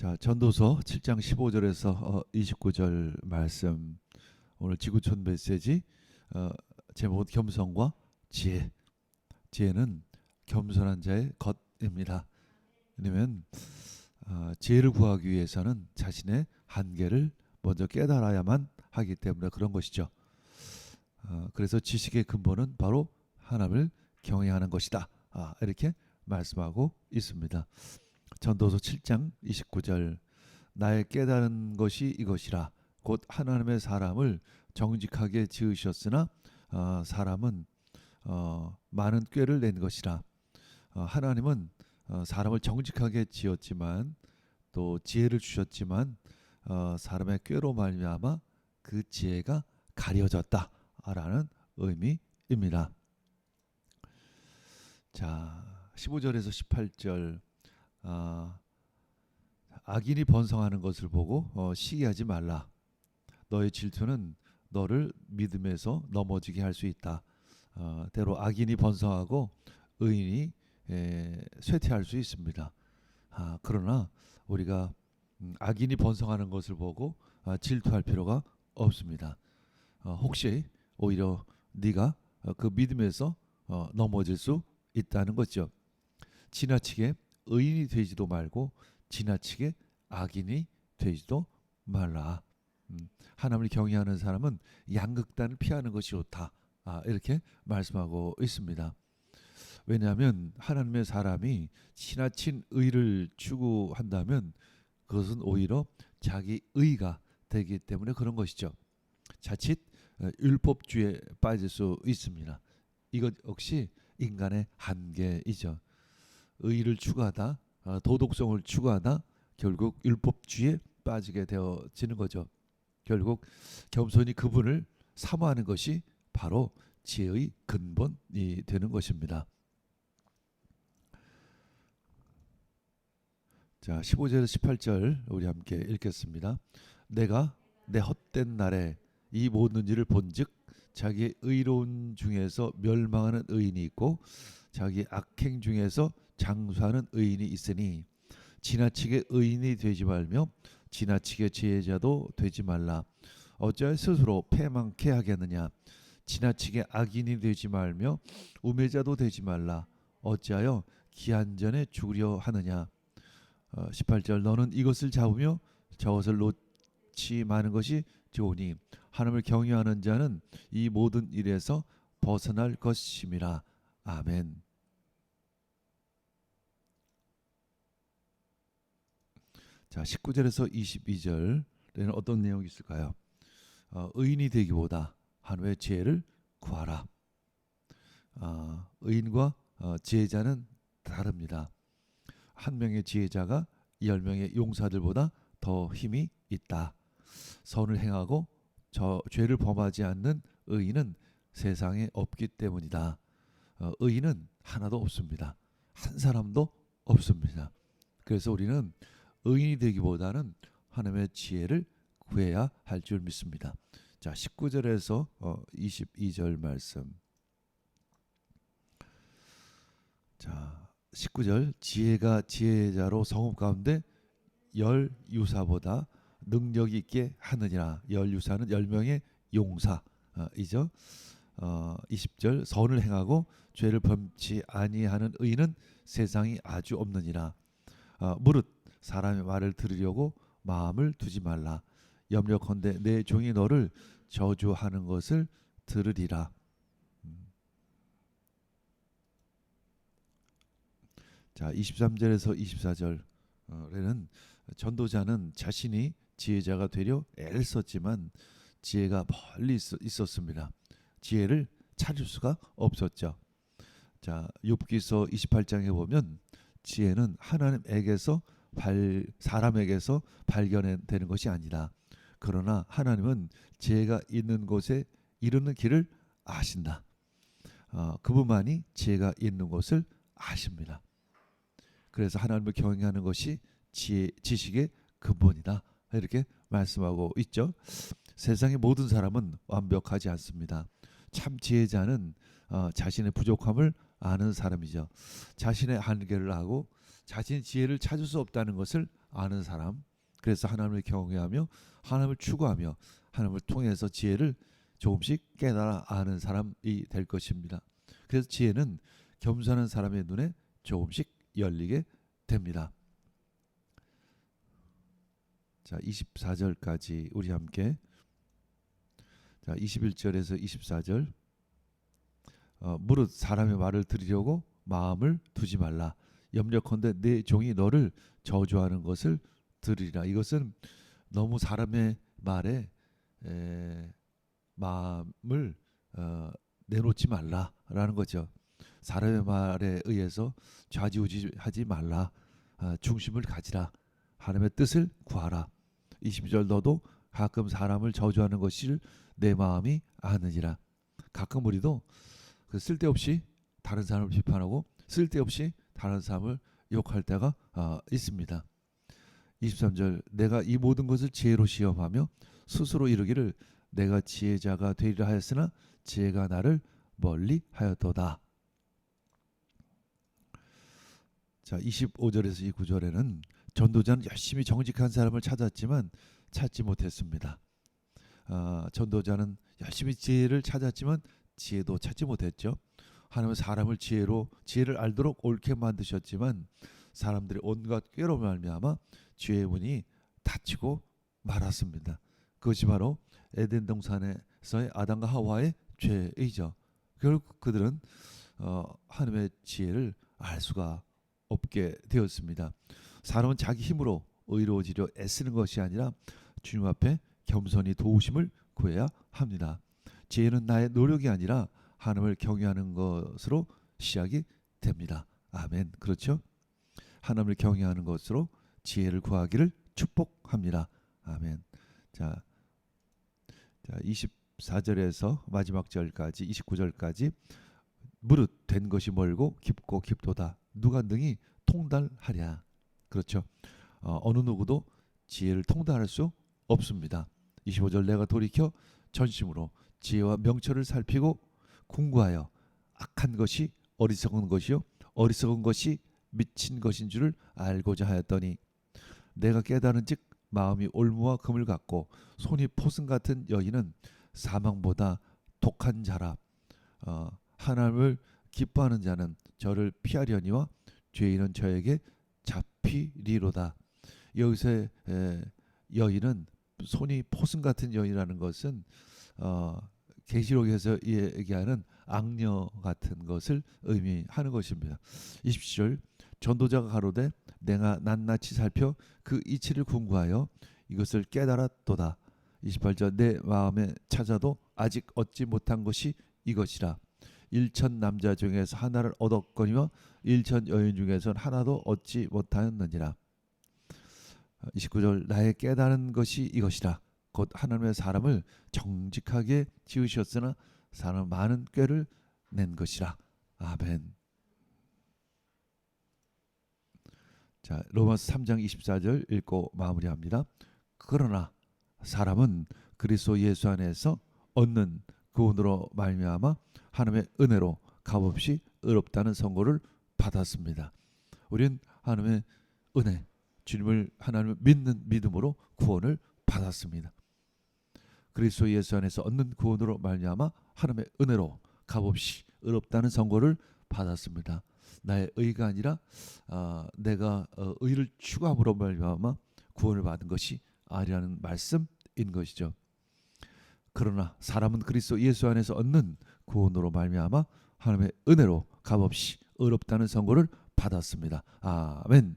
자, 전도서 7장 15절에서 29절 말씀. 오늘 지구촌 메시지 제목은 겸손과 지혜. 지혜는 겸손한 자의 것입니다. 왜냐면 지혜를 구하기 위해서는 자신의 한계를 먼저 깨달아야만 하기 때문에 그런 것이죠. 그래서 지식의 근본은 바로 하나님을 경외하는 것이다. 이렇게 말씀하고 있습니다. 전도서 7장 29절, 나의 깨달은 것이 이것이라 곧 하나님의 사람을 정직하게 지으셨으나 사람은 많은 꾀를 낸 것이라. 하나님은 사람을 정직하게 지었지만 또 지혜를 주셨지만 사람의 꾀로 말미암아 그 지혜가 가려졌다라는 의미입니다. 자, 15절에서 18절, 악인이 번성하는 것을 보고 시기하지 말라. 너의 질투는 너를 믿음에서 넘어지게 할 수 있다. 때로 악인이 번성하고 의인이 쇠퇴할 수 있습니다. 그러나 우리가 악인이 번성하는 것을 보고 질투할 필요가 없습니다. 혹시 오히려 네가 그 믿음에서 넘어질 수 있다는 거죠. 지나치게 의인이 되지도 말고 지나치게 악인이 되지도 말라. 하나님을 경외하는 사람은 양극단을 피하는 것이 좋다. 이렇게 말씀하고 있습니다. 왜냐하면 하나님의 사람이 지나친 의를 추구한다면 그것은 오히려 자기 의가 되기 때문에 그런 것이죠. 자칫 율법주의에 빠질 수 있습니다. 이것 역시 인간의 한계이죠. 의를 추구하다, 도덕성을 추구하다 결국 율법주의에 빠지게 되어지는 거죠. 결국 겸손히 그분을 사모하는 것이 바로 지혜의 근본이 되는 것입니다. 자, 15절에서 18절 우리 함께 읽겠습니다. 내가 내 헛된 날에 이 모든 일을 본즉 자기의 의로운 중에서 멸망하는 의인이 있고 자기 악행 중에서 장수하는 의인이 있으니 지나치게 의인이 되지 말며 지나치게 지혜자도 되지 말라. 어찌하여 스스로 패망케 하겠느냐. 지나치게 악인이 되지 말며 우매자도 되지 말라. 어찌하여 기한 전에 죽으려 하느냐. 18절, 너는 이것을 잡으며 저것을 놓지 마는 것이 좋으니 하나님을 경외하는 자는 이 모든 일에서 벗어날 것임이라. 아멘. 자, 19절에서 22절에는 어떤 내용이 있을까요? 의인이 되기보다 하나님의 지혜를 구하라. 의인과 지혜자는 다릅니다. 한 명의 지혜자가 10명의 용사들보다 더 힘이 있다. 선을 행하고 죄를 범하지 않는 의인은 세상에 없기 때문이다. 의인은 하나도 없습니다. 한 사람도 없습니다. 그래서 우리는 의인이 되기보다는 하나님의 지혜를 구해야 할 줄 믿습니다. 자, 19절에서 22절 말씀. 자, 19절, 지혜가 지혜자로 성읍 가운데 열 유사보다 능력 있게 하느니라. 열 유사는 10명의 용사이죠. 20절, 선을 행하고 죄를 범치 아니하는 의인은 세상이 아주 없느니라. 무릇 사람의 말을 들으려고 마음을 두지 말라. 염려컨대 내 종이 너를 저주하는 것을 들으리라. 자, 23절에서 24절에는 전도자는 자신이 지혜자가 되려 애를 썼지만 지혜가 멀리 있었습니다. 지혜를 찾을 수가 없었죠. 자, 욥기서 28장에 보면 지혜는 하나님에게서 사람에게서 발견되는 것이 아니다. 그러나 하나님은 지혜가 있는 곳에 이르는 길을 아신다. 그분만이 지혜가 있는 곳을 아십니다. 그래서 하나님을 경외하는 것이 지식의 근본이다. 이렇게 말씀하고 있죠. 세상의 모든 사람은 완벽하지 않습니다. 참 지혜자는 자신의 부족함을 아는 사람이죠. 자신의 한계를 하고 자신의 지혜를 찾을 수 없다는 것을 아는 사람, 그래서 하나님을 경외하며 하나님을 추구하며 하나님을 통해서 지혜를 조금씩 깨달아 아는 사람이 될 것입니다. 그래서 지혜는 겸손한 사람의 눈에 조금씩 열리게 됩니다. 자, 24절까지 우리 함께. 자, 21절에서 24절. 무릇 사람의 말을 들으려고 마음을 두지 말라. 염려컨대 내 종이 너를 저주하는 것을 들으리라. 이것은 너무 사람의 말에 마음을 내놓지 말라라는 거죠. 사람의 말에 의해서 좌지우지하지 말라. 중심을 가지라. 하나님의 뜻을 구하라. 22절 너도 가끔 사람을 저주하는 것을 내 마음이 아느니라. 가끔 우리도 쓸데없이 다른 사람을 비판하고 쓸데없이 다른 사람을 욕할 때가 있습니다. 23절 내가 이 모든 것을 지혜로 시험하며 스스로 이르기를 내가 지혜자가 되리라 하였으나 지혜가 나를 멀리 하였도다. 자, 25절에서 이 9절에는 전도자는 열심히 정직한 사람을 찾았지만 찾지 못했습니다. 전도자는 열심히 지혜를 찾았지만 지혜도 찾지 못했죠. 하나님은 사람을 지혜를 알도록 옳게 만드셨지만 사람들이 온갖 꾀로 말미암아 지혜의 문이 닫히고 말았습니다. 그것이 바로 에덴 동산에서의 아담과 하와의 죄이죠. 결국 그들은 하나님의 지혜를 알 수가 없게 되었습니다. 사람은 자기 힘으로 의로워지려 애쓰는 것이 아니라 주님 앞에 겸손히 도우심을 구해야 합니다. 지혜는 나의 노력이 아니라 하나님을 경외하는 것으로 시작이 됩니다. 아멘. 그렇죠? 하나님을 경외하는 것으로 지혜를 구하기를 축복합니다. 아멘. 자 24절에서 마지막 절까지 29절까지 무릇 된 것이 멀고 깊고 깊도다. 누가 능히 통달하랴. 그렇죠. 어느 누구도 지혜를 통달할 수 없습니다. 25절 내가 돌이켜 전심으로 지혜와 명철을 살피고 궁구하여 악한 것이 어리석은 것이요 어리석은 것이 미친 것인 줄을 알고자 하였더니 내가 깨달은즉 마음이 올무와 금을 갖고 손이 포승 같은 여인은 사망보다 독한 자라. 하나님을 기뻐하는 자는 저를 피하려니와 죄인은 저에게 잡히리로다. 여기서 여인은 손이 포승 같은 여인이라는 것은 계시록에서 얘기하는 악녀 같은 것을 의미하는 것입니다. 27절 전도자가 가로되 내가 낱낱이 살펴 그 이치를 궁구하여 이것을 깨달았도다. 28절 내 마음에 찾아도 아직 얻지 못한 것이 이것이라. 1천 남자 중에서 하나를 얻었거니와 1천 여인 중에서는 하나도 얻지 못하였느니라. 29절 나의 깨달은 것이 이것이라. 곧 하나님의 사람을 정직하게 지으셨으나 사람 많은 꾀를 낸 것이라. 아멘. 자, 로마서 3장 24절 읽고 마무리합니다. 그러나 사람은 그리스도 예수 안에서 얻는 구원으로 말미암아 하나님의 은혜로 값없이 의롭다는 선고를 받았습니다. 우리는 하나님의 은혜, 주님을 하나님을 믿는 믿음으로 구원을 받았습니다. 그리스도 예수 안에서 얻는 구원으로 말미암아 하나님의 은혜로 값없이 의롭다는 선고를 받았습니다. 나의 의가 아니라 내가 의를 추구함으로 말미암아 구원을 받은 것이 아니라는 말씀인 것이죠. 그러나 사람은 그리스도 예수 안에서 얻는 구원으로 말미암아 하나님의 은혜로 값없이 의롭다는 선고를 받았습니다. 아멘.